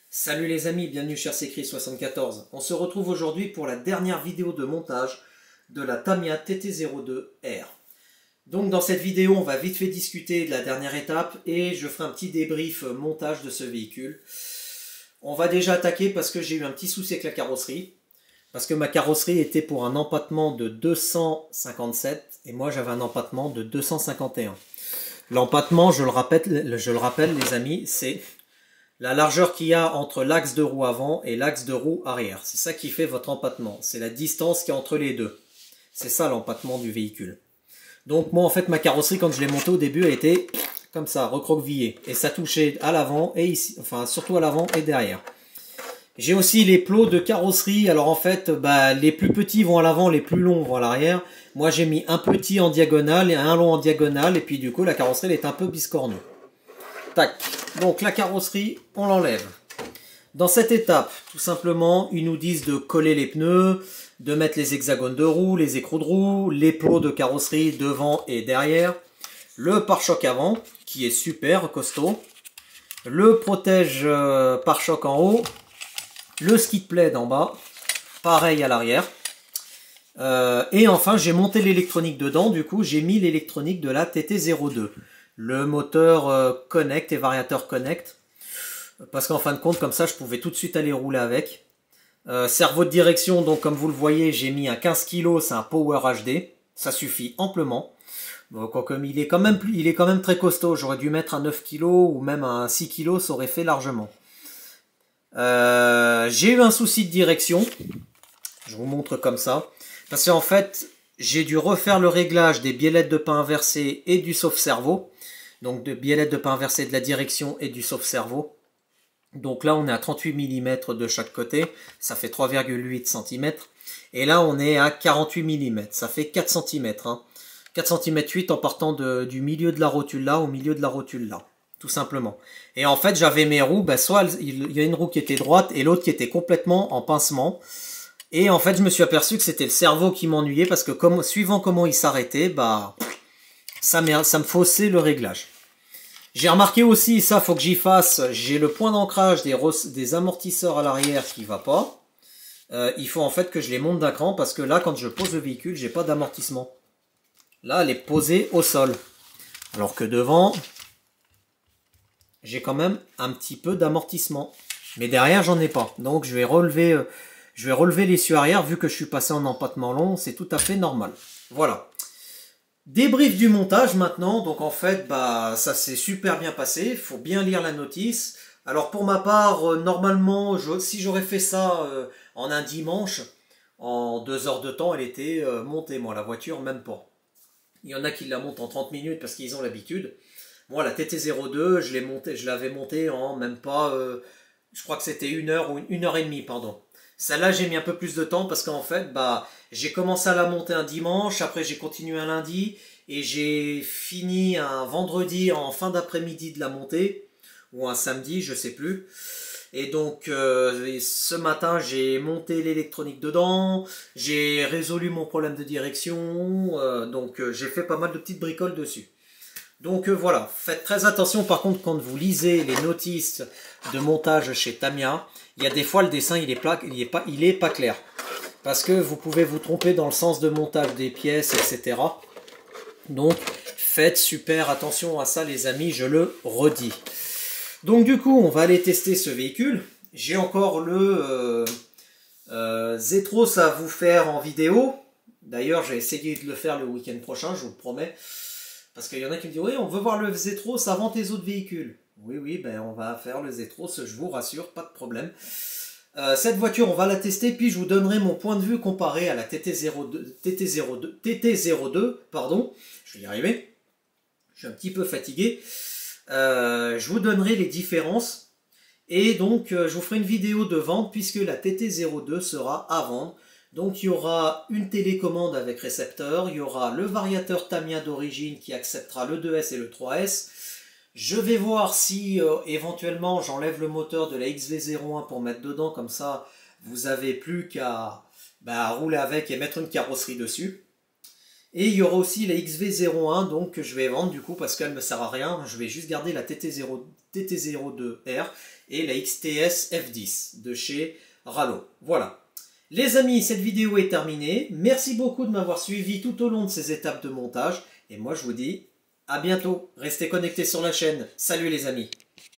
Salut les amis, bienvenue chez Secri74. On se retrouve aujourd'hui pour la dernière vidéo de montage de la Tamiya TT02R. Donc dans cette vidéo, on va vite fait discuter de la dernière étape et je ferai un petit débrief montage de ce véhicule. On va déjà attaquer parce que j'ai eu un petit souci avec la carrosserie. Parce que ma carrosserie était pour un empattement de 257 et moi j'avais un empattement de 251. L'empattement, je le rappelle les amis, c'est la largeur qu'il y a entre l'axe de roue avant et l'axe de roue arrière. C'est ça qui fait votre empattement. C'est la distance qu'il y a entre les deux. C'est ça l'empattement du véhicule. Donc moi en fait ma carrosserie quand je l'ai montée au début elle était comme ça, recroquevillée. Et ça touchait à l'avant et ici, enfin surtout à l'avant et derrière. J'ai aussi les plots de carrosserie. Alors en fait les plus petits vont à l'avant, les plus longs vont à l'arrière. Moi j'ai mis un petit en diagonale et un long en diagonale. Et puis du coup la carrosserie elle est un peu biscornue. Tac. Donc la carrosserie, on l'enlève. Dans cette étape, tout simplement, ils nous disent de coller les pneus, de mettre les hexagones de roue, les écrous de roue, les plots de carrosserie devant et derrière, le pare-choc avant, qui est super costaud, le protège pare-choc en haut, le skid plate en bas, pareil à l'arrière. Et enfin, j'ai monté l'électronique dedans, du coup, j'ai mis l'électronique de la TT02. Le moteur Connect et variateur Connect. Parce qu'en fin de compte, comme ça, je pouvais tout de suite aller rouler avec. Cerveau de direction, donc comme vous le voyez, j'ai mis un 15 kg, c'est un Power HD. Ça suffit amplement. Donc, comme il est quand même très costaud, j'aurais dû mettre un 9 kg ou même un 6 kg, ça aurait fait largement. J'ai eu un souci de direction. Je vous montre comme ça. Parce qu'en fait, j'ai dû refaire le réglage des biellettes de pas inversées et du sauve-cerveau. Donc de biellettes de pas inversées de la direction et du sauve-cerveau. Donc là on est à 38 mm de chaque côté, ça fait 3,8 cm. Et là on est à 48 mm, ça fait 4 cm. 4 cm 8 en partant du milieu de la rotule là au milieu de la rotule là. Tout simplement. Et en fait j'avais mes roues, soit il y a une roue qui était droite et l'autre qui était complètement en pincement. Et en fait je me suis aperçu que c'était le cerveau qui m'ennuyait parce que suivant comment il s'arrêtait, ça me faussait le réglage. J'ai remarqué aussi, ça faut que j'y fasse, j'ai le point d'ancrage des amortisseurs à l'arrière qui va pas. Il faut en fait que je les monte d'un cran parce que là quand je pose le véhicule, j'ai pas d'amortissement. Là elle est posée au sol. Alors que devant, j'ai quand même un petit peu d'amortissement. Mais derrière j'en ai pas. Donc je vais relever l'essieu arrière vu que je suis passé en empattement long, c'est tout à fait normal. Voilà. Débrief du montage maintenant, donc en fait ça s'est super bien passé, il faut bien lire la notice. Alors pour ma part, normalement, si j'aurais fait ça en un dimanche, en 2 heures de temps, elle était montée, moi la voiture même pas. Il y en a qui la montent en 30 minutes parce qu'ils ont l'habitude. Moi la TT02, je l'avais montée en même pas, je crois que c'était 1 heure ou 1 heure et demie, pardon. Celle-là, j'ai mis un peu plus de temps parce qu'en fait, j'ai commencé à la monter un dimanche, après j'ai continué un lundi et j'ai fini un vendredi en fin d'après-midi de la monter ou un samedi, je sais plus. Et donc ce matin, j'ai monté l'électronique dedans, j'ai résolu mon problème de direction, donc j'ai fait pas mal de petites bricoles dessus. Donc voilà, faites très attention par contre quand vous lisez les notices de montage chez Tamiya, il y a des fois le dessin il est pas clair. Parce que vous pouvez vous tromper dans le sens de montage des pièces, etc. Donc faites super attention à ça les amis, je le redis. Donc du coup on va aller tester ce véhicule. J'ai encore le Zetros à vous faire en vidéo. D'ailleurs j'ai essayé de le faire le week-end prochain, je vous le promets. Parce qu'il y en a qui me disent, oui, on veut voir le Zetros avant tes autres véhicules. Oui, on va faire le Zetros, je vous rassure, pas de problème. Cette voiture, on va la tester, puis je vous donnerai mon point de vue comparé à la TT02, pardon. Je vais y arriver. Je suis un petit peu fatigué. Je vous donnerai les différences. Et donc, je vous ferai une vidéo de vente, puisque la TT02 sera à vendre. Donc il y aura une télécommande avec récepteur, il y aura le variateur Tamiya d'origine qui acceptera le 2S et le 3S. Je vais voir si éventuellement j'enlève le moteur de la XV01 pour mettre dedans, comme ça vous avez plus qu'à rouler avec et mettre une carrosserie dessus. Et il y aura aussi la XV01 donc que je vais vendre du coup parce qu'elle ne me sert à rien, je vais juste garder la TT02 TT02R et la XTS F10 de chez Rallo. Voilà. Les amis, cette vidéo est terminée. Merci beaucoup de m'avoir suivi tout au long de ces étapes de montage. Et moi, je vous dis à bientôt. Restez connectés sur la chaîne. Salut les amis.